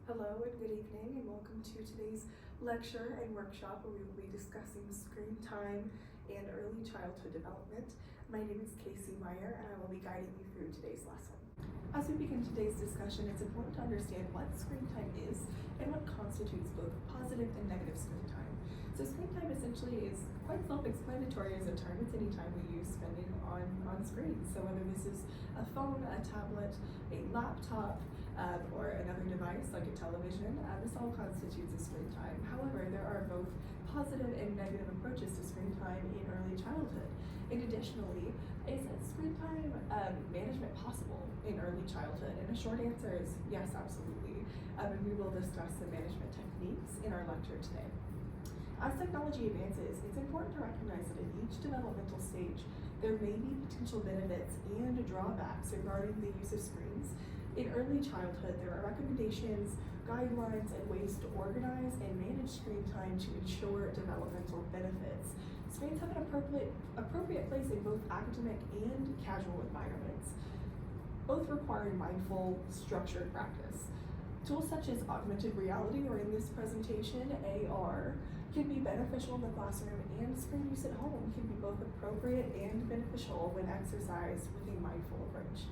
Hello and good evening, and welcome to today's lecture and workshop where we will be discussing screen time and early childhood development. My name is Casey Meyer and I will be guiding you through today's lesson. As we begin today's discussion, it's important to understand what screen time is and what constitutes both positive and negative screen time. So screen time essentially is quite self-explanatory as a term. It's any time we use spending on screens. So whether this is a phone, a tablet, a laptop, or another device like a television, this all constitutes a screen time. However, there are both positive and negative approaches to screen time in early childhood. And additionally, is screen time management possible in early childhood? And the short answer is yes, absolutely. And we will discuss the management techniques in our lecture today. As technology advances, it's important to recognize that in each developmental stage, there may be potential benefits and drawbacks regarding the use of screens. In early childhood, there are recommendations, guidelines, and ways to organize and manage screen time to ensure developmental benefits. Screens have an appropriate place in both academic and casual environments, both requiring mindful, structured practice. Tools such as augmented reality, or in this presentation, AR, can be beneficial in the classroom, and screen use at home can be both appropriate and beneficial when exercised with a mindful approach.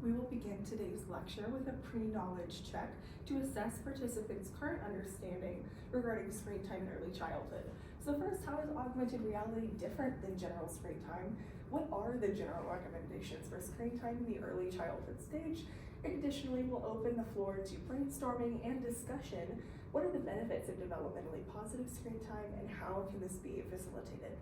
We will begin today's lecture with a pre-knowledge check to assess participants' current understanding regarding screen time in early childhood. So first, how is augmented reality different than general screen time? What are the general recommendations for screen time in the early childhood stage? And additionally, we'll open the floor to brainstorming and discussion. What are the benefits of developmentally positive screen time, and how can this be facilitated?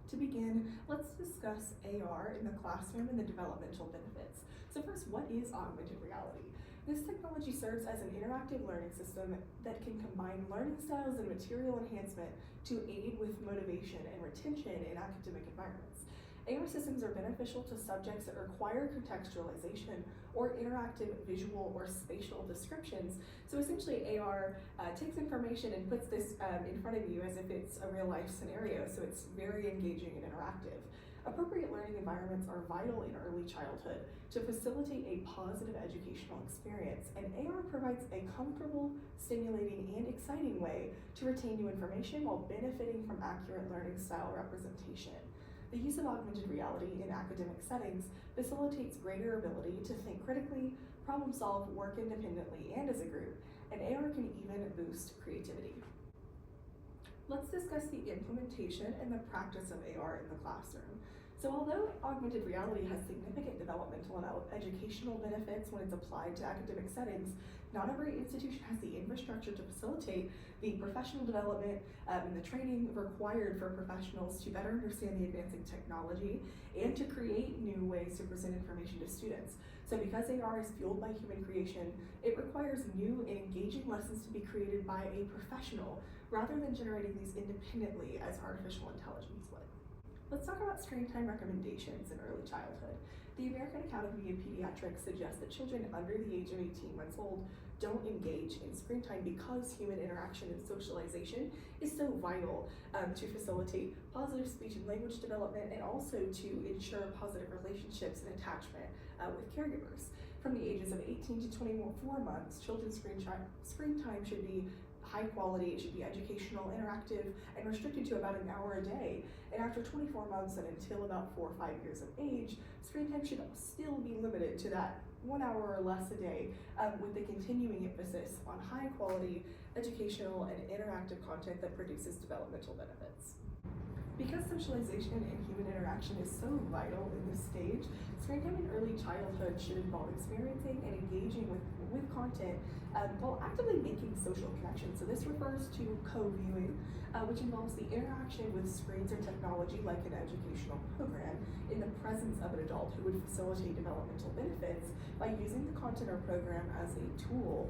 To begin, let's discuss AR in the classroom and the developmental benefits. So first, what is augmented reality? This technology serves as an interactive learning system that can combine learning styles and material enhancement to aid with motivation and retention in academic environments. AR systems are beneficial to subjects that require contextualization or interactive visual or spatial descriptions. So essentially AR takes information and puts this in front of you as if it's a real life scenario, so it's very engaging and interactive. Appropriate learning environments are vital in early childhood to facilitate a positive educational experience, and AR provides a comfortable, stimulating, and exciting way to retain new information while benefiting from accurate learning style representation. The use of augmented reality in academic settings facilitates greater ability to think critically, problem solve, work independently, and as a group, and AR can even boost creativity. Let's discuss the implementation and the practice of AR in the classroom. So although augmented reality has significant developmental and educational benefits when it's applied to academic settings, not every institution has the infrastructure to facilitate the professional development and the training required for professionals to better understand the advancing technology and to create new ways to present information to students. So because AR is fueled by human creation, it requires new and engaging lessons to be created by a professional rather than generating these independently as artificial intelligence would. Let's talk about screen time recommendations in early childhood. The American Academy of Pediatrics suggests that children under the age of 18 months old don't engage in screen time because human interaction and socialization is so vital to facilitate positive speech and language development, and also to ensure positive relationships and attachment with caregivers. From the ages of 18 to 24 months, children's screen time should be high quality, it should be educational, interactive, and restricted to about an hour a day. And after 24 months and until about 4 or 5 years of age, screen time should still be limited to that 1 hour or less a day, with the continuing emphasis on high quality, educational, and interactive content that produces developmental benefits. Because socialization and human interaction is so vital in this stage, screen time in early childhood should involve experiencing and engaging with content while actively making social connections. So this refers to co-viewing, which involves the interaction with screens or technology like an educational program in the presence of an adult who would facilitate developmental benefits by using the content or program as a tool.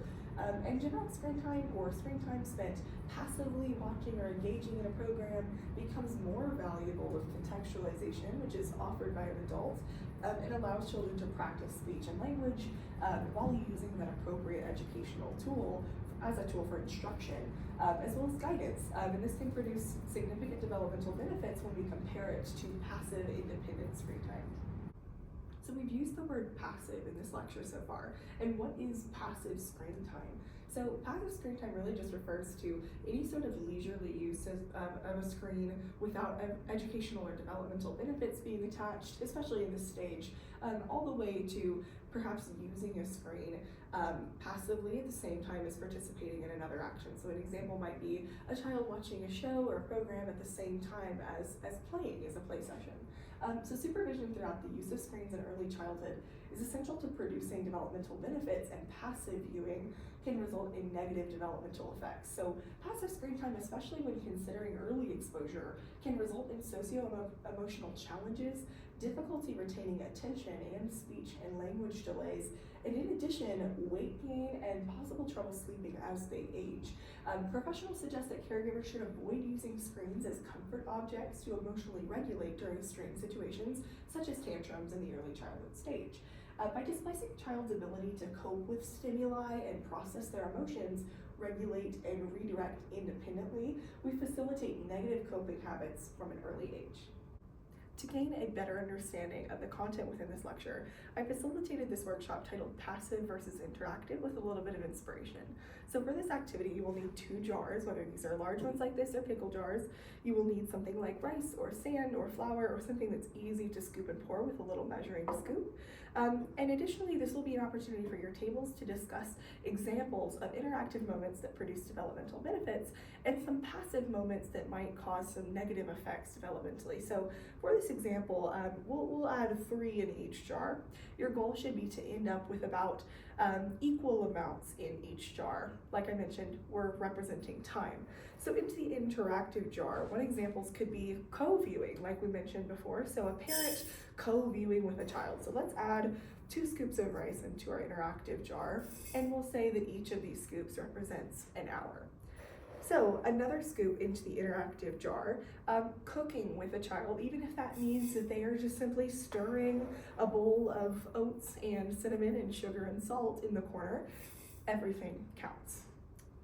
And general screen time or screen time spent passively watching or engaging in a program becomes more valuable with contextualization, which is offered by an adult, and allows children to practice speech and language while using that appropriate educational tool as a tool for instruction, as well as guidance. And this can produce significant developmental benefits when we compare it to passive independent screen time. So we've used the word passive in this lecture so far. And what is passive screen time? So passive screen time really just refers to any sort of leisurely use of a screen without educational or developmental benefits being attached, especially in this stage, all the way to perhaps using a screen passively at the same time as participating in another action. So an example might be a child watching a show or a program at the same time as playing as a play session. So supervision throughout the use of screens in early childhood is essential to producing developmental benefits, and passive viewing can result in negative developmental effects. So passive screen time, especially when considering early exposure, can result in socio-emotional challenges, difficulty retaining attention, and speech and language delays, and in addition, weight gain and possible trouble sleeping as they age. Professionals suggest that caregivers should avoid using screens as comfort objects to emotionally regulate during strained situations, such as tantrums in the early childhood stage. By displacing a child's ability to cope with stimuli and process their emotions, regulate and redirect independently, we facilitate negative coping habits from an early age. To gain a better understanding of the content within this lecture, I facilitated this workshop titled Passive versus Interactive with a little bit of inspiration. So for this activity, you will need 2 jars, whether these are large ones like this or pickle jars. You will need something like rice or sand or flour or something that's easy to scoop and pour with a little measuring scoop. And additionally, this will be an opportunity for your tables to discuss examples of interactive moments that produce developmental benefits and some passive moments that might cause some negative effects developmentally. So for this example, we'll add 3 in each jar. Your goal should be to end up with about equal amounts in each jar. Like I mentioned, we're representing time. So into the interactive jar, one examples could be co-viewing, like we mentioned before. So a parent co-viewing with a child. So let's add 2 scoops of rice into our interactive jar, and we'll say that each of these scoops represents an hour. So another scoop into the interactive jar, cooking with a child, even if that means that they are just simply stirring a bowl of oats and cinnamon and sugar and salt in the corner, everything counts.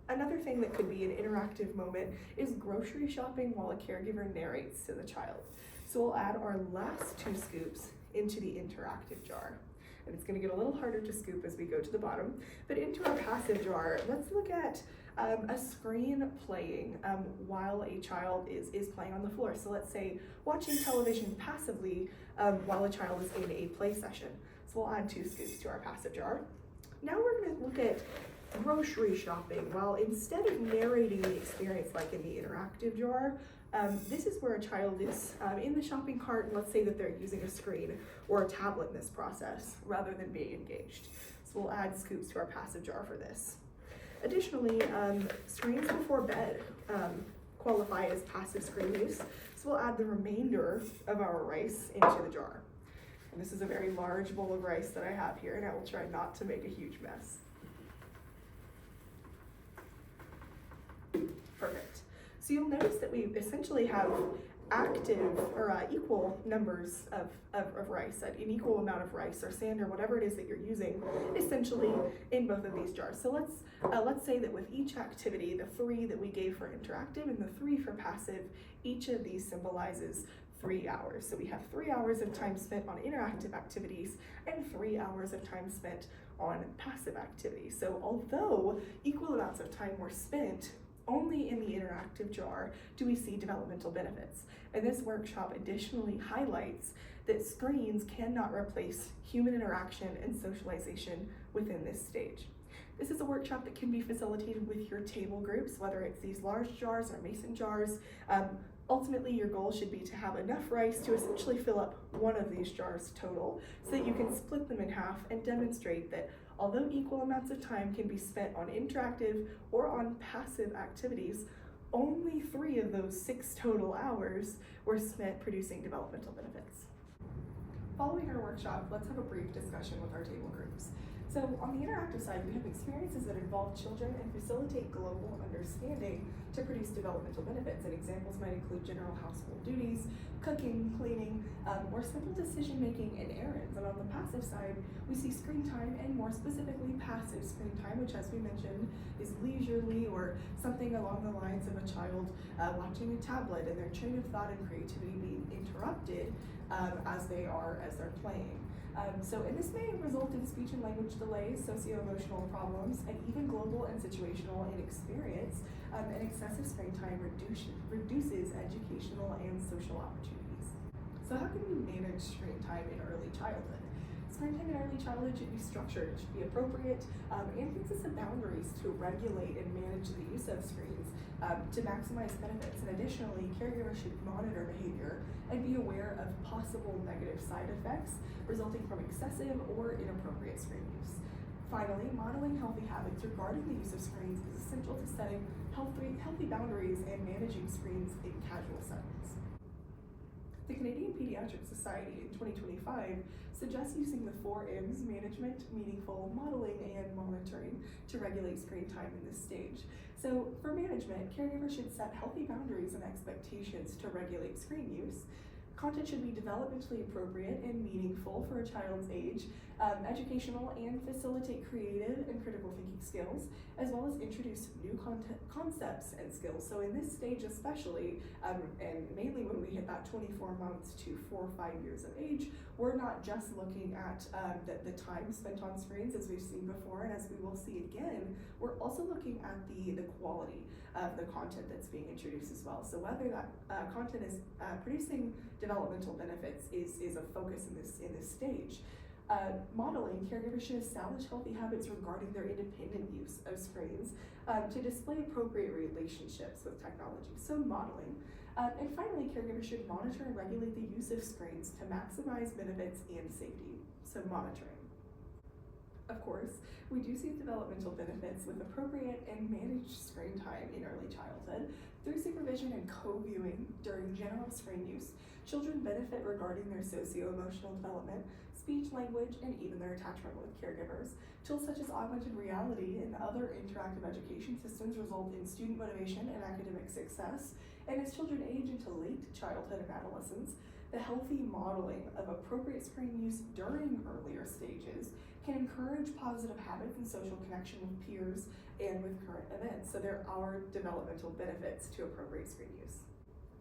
Another thing that could be an interactive moment is grocery shopping while a caregiver narrates to the child. So we'll add our last 2 scoops into the interactive jar. And it's going to get a little harder to scoop as we go to the bottom. But into our passive jar, let's look at a screen playing while a child is playing on the floor. So let's say watching television passively while a child is in a play session. So we'll add 2 scoops to our passive jar. Now we're going to look at grocery shopping. While instead of narrating the experience like in the interactive jar, this is where a child is in the shopping cart, and let's say that they're using a screen or a tablet in this process rather than being engaged. So we'll add scoops to our passive jar for this. Additionally, screens before bed qualify as passive screen use. So we'll add the remainder of our rice into the jar. And this is a very large bowl of rice that I have here, and I will try not to make a huge mess. Perfect. So you'll notice that we essentially have active or equal numbers of rice, an equal amount of rice or sand or whatever it is that you're using, essentially in both of these jars. So let's say that with each activity, the 3 that we gave for interactive and the 3 for passive, each of these symbolizes 3 hours. So we have 3 hours of time spent on interactive activities and 3 hours of time spent on passive activities. So although equal amounts of time were spent, only in the interactive jar do we see developmental benefits. And this workshop additionally highlights that screens cannot replace human interaction and socialization within this stage. This is a workshop that can be facilitated with your table groups, whether it's these large jars or mason jars. Ultimately, your goal should be to have enough rice to essentially fill up one of these jars total, so that you can split them in half and demonstrate that although equal amounts of time can be spent on interactive or on passive activities, only 3 of those 6 total hours were spent producing developmental benefits. Following our workshop, let's have a brief discussion with our table groups. So on the interactive side, we have experiences that involve children and facilitate global understanding to produce developmental benefits. And examples might include general household duties, cooking, cleaning, or simple decision-making and errands. And on the passive side, we see screen time, and more specifically passive screen time, which, as we mentioned, is leisurely or something along the lines of a child watching a tablet and their train of thought and creativity being interrupted as they're playing. And this may result in speech and language delays, socio-emotional problems, and even global and situational inexperience. And excessive screen time reduces educational and social opportunities. So how can we manage screen time in early childhood? Screen time in early childhood should be structured, it should be appropriate, and consist of boundaries to regulate and manage the use of screens to maximize benefits. And additionally, caregivers should monitor behavior and be aware of possible negative side effects resulting from excessive or inappropriate screen use. Finally, modeling healthy habits regarding the use of screens is essential to setting healthy boundaries and managing screens in casual settings. The Canadian Pediatric Society in 2025 suggests using the 4 M's: management, meaningful, modeling, and monitoring to regulate screen time in this stage. So for management, caregivers should set healthy boundaries and expectations to regulate screen use. Content should be developmentally appropriate and meaningful for a child's age, educational, and facilitate creative and critical thinking skills, as well as introduce new concepts and skills. So in this stage especially, and mainly when we hit that 24 months to 4 or 5 years of age, we're not just looking at the time spent on screens as we've seen before, and as we will see again, we're also looking at the quality of the content that's being introduced as well. So whether that content is producing developmental benefits is a focus in this stage. Modeling, caregivers should establish healthy habits regarding their independent use of screens to display appropriate relationships with technology. So modeling. And finally, caregivers should monitor and regulate the use of screens to maximize benefits and safety. So monitoring. Of course, we do see developmental benefits with appropriate and managed screen time in early childhood. Through supervision and co-viewing during general screen use, children benefit regarding their socio-emotional development, speech, language, and even their attachment with caregivers. Tools such as augmented reality and other interactive education systems result in student motivation and academic success. And as children age into late childhood and adolescence, the healthy modeling of appropriate screen use during earlier stages can encourage positive habits and social connection with peers and with current events. So there are developmental benefits to appropriate screen use.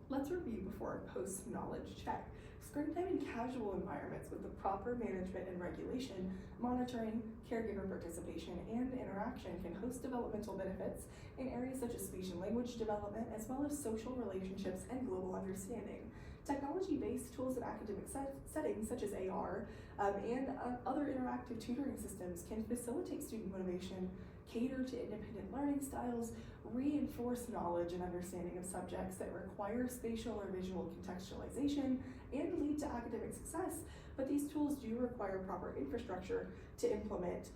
Let's review before a post-knowledge check. Screen time in casual environments with the proper management and regulation, monitoring, caregiver participation, and interaction can host developmental benefits in areas such as speech and language development, as well as social relationships and global understanding. Technology-based tools in academic settings such as AR and other interactive tutoring systems can facilitate student motivation, cater to independent learning styles, reinforce knowledge and understanding of subjects that require spatial or visual contextualization, and lead to academic success. But these tools do require proper infrastructure to implement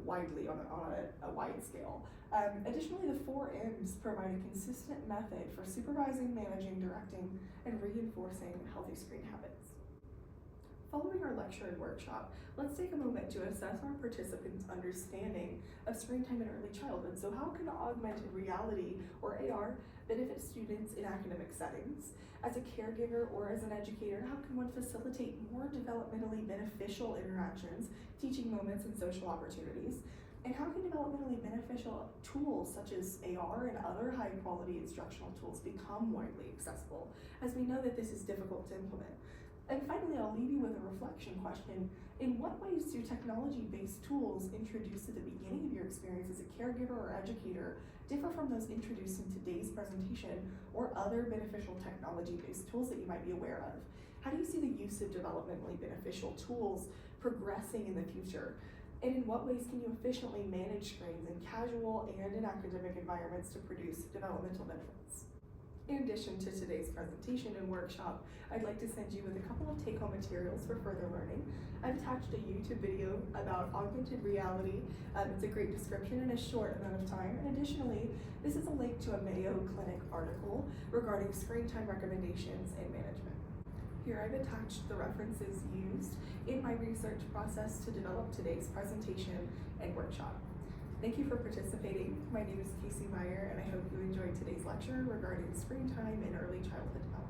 widely on a wide scale. Additionally, the 4 M's provide a consistent method for supervising, managing, directing, and reinforcing healthy screen habits. Following our lecture and workshop, let's take a moment to assess our participants' understanding of screen time in early childhood. So how can augmented reality, or AR, benefit students in academic settings? As a caregiver or as an educator, how can one facilitate more developmentally beneficial interactions, teaching moments, and social opportunities? And how can developmentally beneficial tools such as AR and other high-quality instructional tools become widely accessible, as we know that this is difficult to implement? And finally, I'll leave you with a reflection question. In what ways do technology-based tools introduced at the beginning of your experience as a caregiver or educator differ from those introduced in today's presentation or other beneficial technology-based tools that you might be aware of? How do you see the use of developmentally beneficial tools progressing in the future? And in what ways can you efficiently manage screens in casual and in academic environments to produce developmental benefits? In addition to today's presentation and workshop, I'd like to send you with a couple of take-home materials for further learning. I've attached a YouTube video about augmented reality. It's a great description in a short amount of time. And additionally, this is a link to a Mayo Clinic article regarding screen time recommendations and management. Here I've attached the references used in my research process to develop today's presentation and workshop. Thank you for participating. My name is Casey Meyer, and I hope you enjoyed today's lecture regarding screen time in early childhood development.